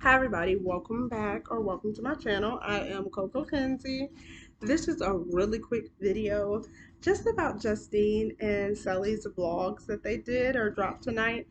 Hi everybody, welcome back or welcome to my channel. I am Coco Kenzie. This is a really quick video just about Justine and Sally's vlogs that they did or dropped tonight.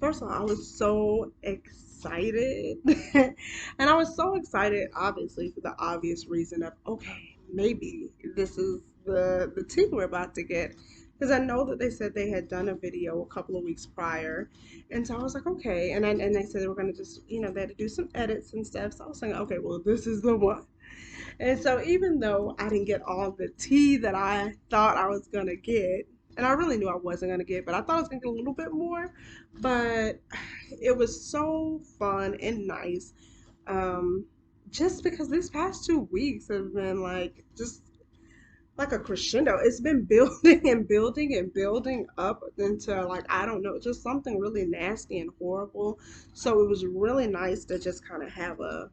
First of all, I was so excited. And I was so excited obviously for the obvious reason of okay, maybe this is the tea we're about to get. Because I know that they said they had done a video a couple of weeks prior. And so I was like, okay. And they said they were gonna just, they had to do some edits and stuff. So I was saying, okay, well this is the one. And so even though I didn't get all the tea that I thought I was gonna get, and I really knew I wasn't gonna get, but I thought I was gonna get a little bit more. But it was so fun and nice. Um, just because these past 2 weeks have been like just like a crescendo. It's been building and building and building up into like I don't know, just something really nasty and horrible. So it was really nice to just kind of have a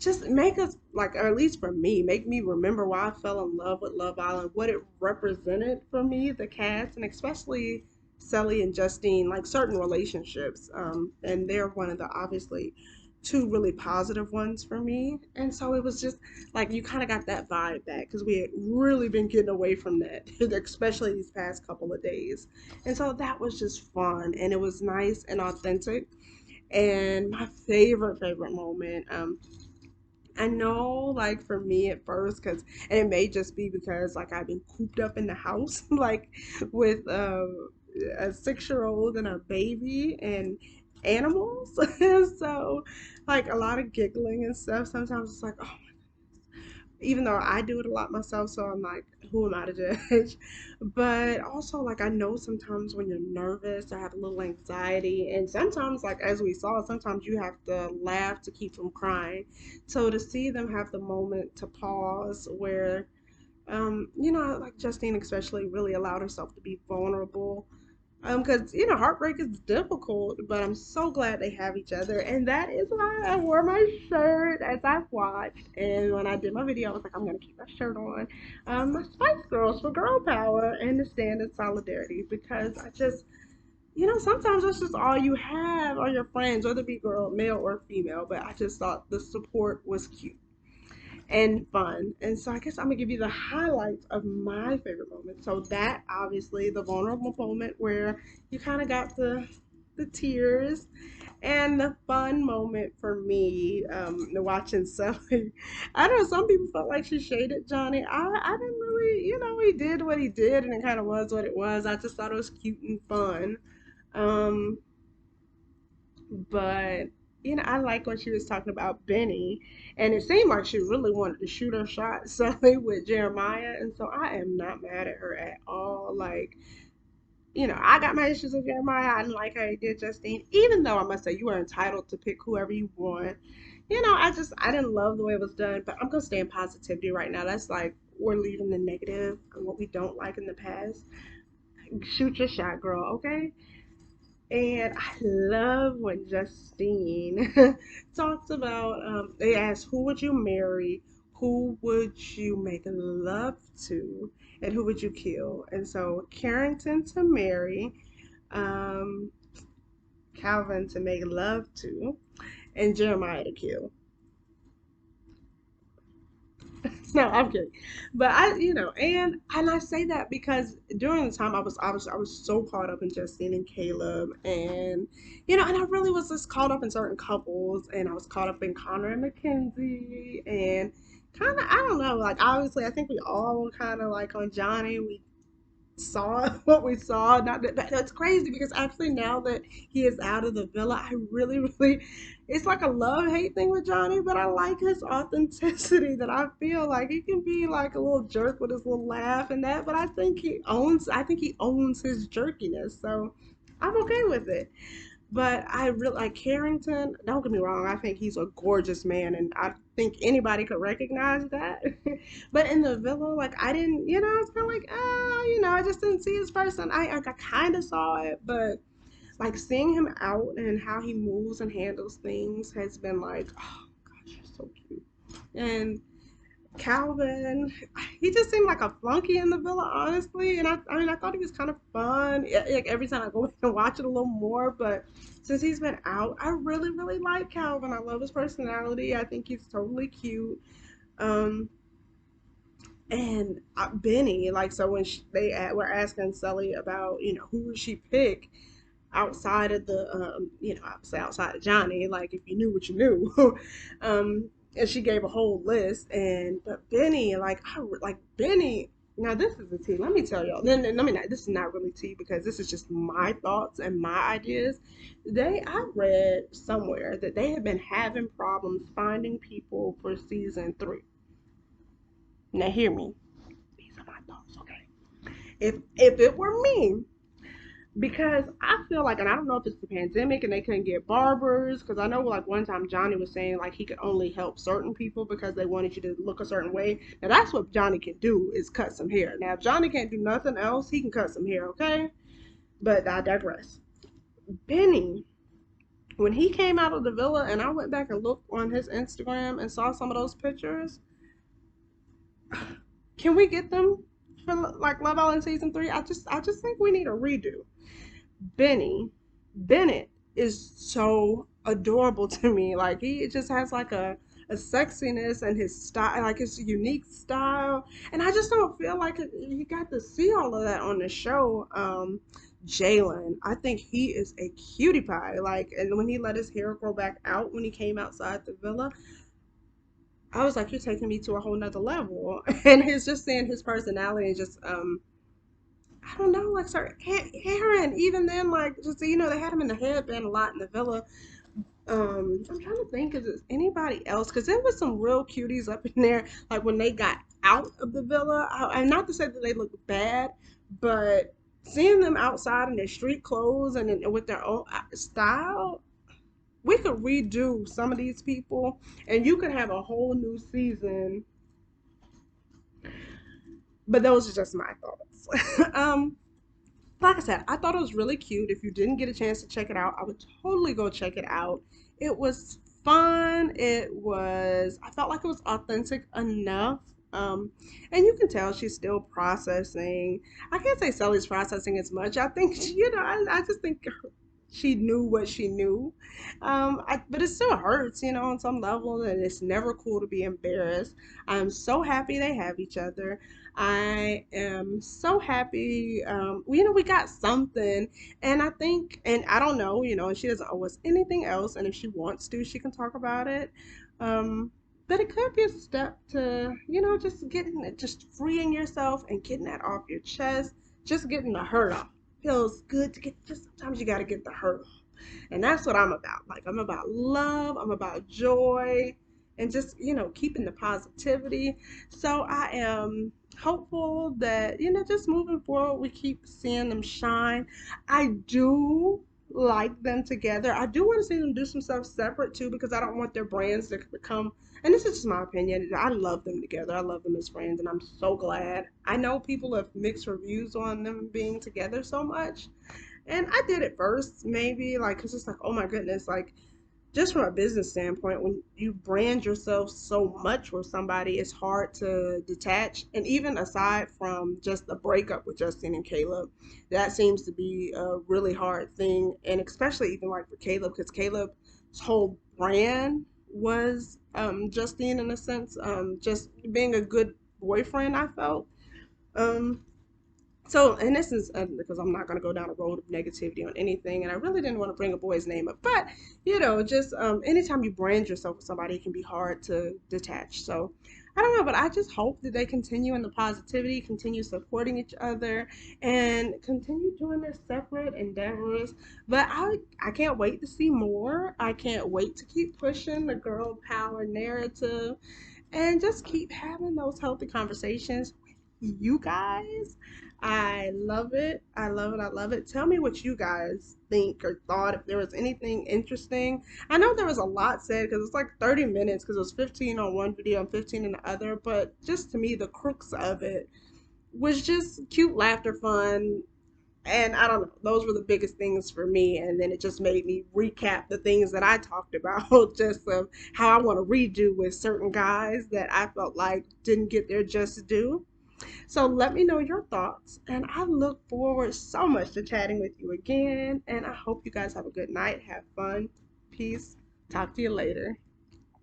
just make us like, or at least for me, make me remember why I fell in love with Love Island, what it represented for me, the cast, and especially Sally and Justine, like certain relationships. And they're one of the obviously two really positive ones for me. And so it was just like you kind of got that vibe back because we had really been getting away from that, especially these past couple of days. And so that was just fun and it was nice and authentic. And my favorite moment, I know, like for me at first, because and it may just be because like I've been cooped up in the house, like with a 6-year-old and a baby and animals, so like a lot of giggling and stuff. Sometimes it's like, oh, even though I do it a lot myself, so I'm like, who am I to judge? But also, like, I know sometimes when you're nervous or have a little anxiety, and sometimes, like, as we saw, sometimes you have to laugh to keep from crying. So to see them have the moment to pause where like Justine especially really allowed herself to be vulnerable. Because heartbreak is difficult, but I'm so glad they have each other, and that is why I wore my shirt as I watched. And when I did my video, I was like, I'm gonna keep my shirt on. My Spice Girls for girl power and to stand in solidarity because I just, sometimes that's just all you have are your friends, whether it be girl, male or female. But I just thought the support was cute and fun. And so I guess I'm gonna give you the highlights of my favorite moment. So that obviously the vulnerable moment where you kind of got the tears and the fun moment for me, the watching Sally. I know some people felt like she shaded Johnny. I didn't really, he did what he did and it kind of was what it was. I just thought it was cute and fun. Um, but I like when she was talking about Benny, and it seemed like she really wanted to shoot her shot Sally with Jeremiah, and so I am not mad at her at all. Like, I got my issues with Jeremiah. I didn't like how he did Justine, even though I must say you are entitled to pick whoever you want. I didn't love the way it was done, but I'm gonna stay in positivity right now. That's like we're leaving the negative and what we don't like in the past. Shoot your shot, girl, okay? And I love when Justine talks about, they asked, who would you marry? Who would you make love to? And who would you kill? And so Carrington to marry, um, Calvin to make love to, and Jeremiah to kill. No, I'm kidding. But and I say that because during the time I was so caught up in Justine and Caleb, and and I really was just caught up in certain couples, and I was caught up in Connor and Mackenzie, and kind of I don't know, like obviously I think we all kind of like on Johnny. We saw what we saw. Not that but it's crazy because actually now that he is out of the villa, I really, really it's like a love hate thing with Johnny, but I like his authenticity that I feel like he can be like a little jerk with his little laugh and that, but I think he owns his jerkiness. So I'm okay with it. But I really like Carrington. Don't get me wrong, I think he's a gorgeous man, and I think anybody could recognize that. But in the villa, like I didn't, I was kind of like, I just didn't see his person. I kind of saw it, but like seeing him out and how he moves and handles things has been like, oh gosh, you're so cute. And Calvin, he just seemed like a flunky in the villa, honestly. And I mean, I thought he was kind of fun. Like every time I go and watch it a little more, but since he's been out, I really, really like Calvin. I love his personality. I think he's totally cute. Um, and Benny, like, so when were asking Sully about, who would she pick outside of the, obviously outside of Johnny, like if you knew what you knew, and she gave a whole list, but Benny, like, like Benny. Now this is the tea. Let me tell y'all. Then let me not. This is not really tea because this is just my thoughts and my ideas. I read somewhere that they have been having problems finding people for season 3. Now hear me. These are my thoughts, okay? If it were me, because I feel like, and I don't know if it's the pandemic and they couldn't get barbers, because I know like one time Johnny was saying like he could only help certain people because they wanted you to look a certain way. Now that's what Johnny can do, is cut some hair. Now if Johnny can't do nothing else, he can cut some hair, okay? But I digress. Benny, when he came out of the villa and I went back and looked on his Instagram and saw some of those pictures, can we get them for like Love Island season 3? I just think we need a redo. Benny Bennett is so adorable to me. Like he just has like a sexiness and his style, like his unique style. And I just don't feel like you got to see all of that on the show. Jalen, I think he is a cutie pie. Like, and when he let his hair grow back out when he came outside the villa, I was like, you're taking me to a whole nother level. And he's just seeing his personality and just I don't know, like Sir Aaron, even then, like just they had him in the headband a lot in the villa. I'm trying to think, is there anybody else? Because there was some real cuties up in there, like when they got out of the villa. And not to say that they look bad, but seeing them outside in their street clothes and with their own style, we could redo some of these people, and you could have a whole new season. But those are just my thoughts. Like I said, I thought it was really cute. If you didn't get a chance to check it out, I would totally go check it out. It was fun. I felt like it was authentic enough. And you can tell she's still processing. I can't say Sully's processing as much. I think, I just think she knew what she knew. But it still hurts, on some level, and it's never cool to be embarrassed. I'm so happy they have each other. I am so happy. We got something, and I think, and I don't know, and she doesn't owe us anything else, and if she wants to, she can talk about it. But it could be a step to, just freeing yourself and getting that off your chest, just getting the hurt off. Feels good to get, just sometimes you got to get the hurt off. And that's what I'm about. Like, I'm about love, I'm about joy, and just, keeping the positivity. So I am hopeful that, just moving forward, we keep seeing them shine. I do like them together. I do want to see them do some stuff separate too, because I don't want their brands to become, and this is just my opinion. I love them together. I love them as friends, and I'm so glad. I know people have mixed reviews on them being together so much, and I did it first, maybe, like, because it's like, oh my goodness, like, just from a business standpoint, when you brand yourself so much with somebody, it's hard to detach. And even aside from just the breakup with Justine and Caleb, that seems to be a really hard thing. And especially even like for Caleb, because Caleb's whole brand was Justine, in a sense, just being a good boyfriend, I felt. Um, so, and this is because I'm not going to go down a road of negativity on anything, and I really didn't want to bring a boy's name up, but just anytime you brand yourself with somebody, it can be hard to detach. So, I don't know, but I just hope that they continue in the positivity, continue supporting each other, and continue doing their separate endeavors. But I can't wait to see more. I can't wait to keep pushing the girl power narrative and just keep having those healthy conversations with you guys. I love it. I love it. I love it. Tell me what you guys think or thought, if there was anything interesting. I know there was a lot said because it's like 30 minutes because it was 15 on one video and 15 in the other, but just to me, the crux of it was just cute laughter, fun, And I don't know, those were the biggest things for me. And then it just made me recap the things that I talked about, just of how I want to redo with certain guys that I felt like didn't get their just due. So let me know your thoughts, and I look forward so much to chatting with you again. And I hope you guys have a good night, have fun, peace. Talk to you later.